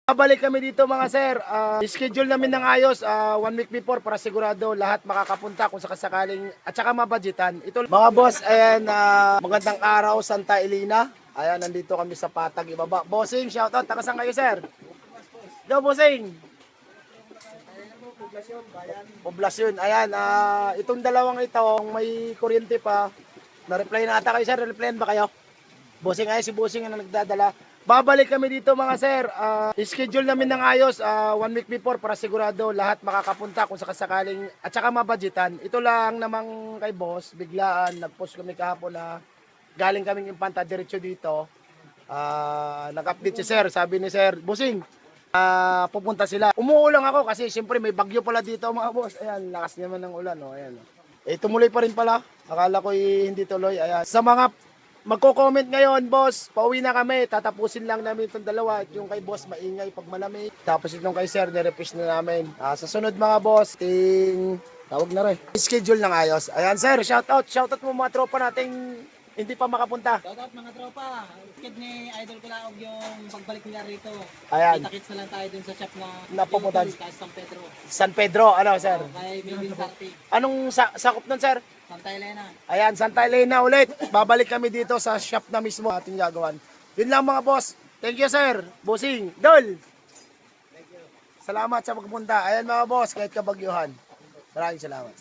Babalik kami dito mga sir. Schedule namin ng ayos 1 week before para sigurado lahat makakapunta kung sakasakaling at saka mabudgetan. Ito mga boss, ayan, magandang araw Santa Elena. Ayan, nandito kami sa Patag ibaba. Bossing, shoutout. Taga saan kayo sir? Go bossing. Poblasyon. Ayan, itong dalawang ito, may kuryente pa. Na-reply na ata kayo sir, na-replyan ba kayo? Bossing, ay si Bossing ang nagdadala. Babalik kami dito mga sir. Schedule namin ng ayos 1 week before para sigurado lahat makakapunta kung sakasakaling at saka mabudgetan. Ito lang namang kay boss, biglaan nag-post kami kahapon na galing kaming Impanta diretso dito. Nag-update si sir, sabi ni sir, Bossing, pupunta sila. Umuulang ako kasi siyempre may bagyo pala dito mga boss. Ayan, lakas naman ng ulan. Oh. Ayan. Tumuloy pa rin pala. Akala ko hindi tuloy. Ayan. Sa mga magko-comment ngayon, boss, pauwi na kami. Tatapusin lang namin itong dalawa. At yung kay boss, maingay pag malamig. Tapos itong kay sir, nirepis na namin. Sa sunod mga boss, tawag na rin. Schedule ng ayos. Ayan sir, shoutout. Shoutout mo mga tropa nating hindi pa makapunta. Shoutout mga tropa. Kid ni Idol Kulaog yung pagbalik nila rito. Ayan. Kita-kits na lang tayo dun sa shop na Napupuntan. San Pedro. San Pedro, ano sir? Kay Milvin Party. Anong sakop nun sir? Santa Elena. Ayan, Santa Elena ulit. Babalik kami dito sa shop na mismo ating gagawan. Yun lang mga boss. Thank you sir. Bossing. Dol. Salamat sa pagpunta. Ayan mga boss, kahit kabagyuhan. Maraming salamat.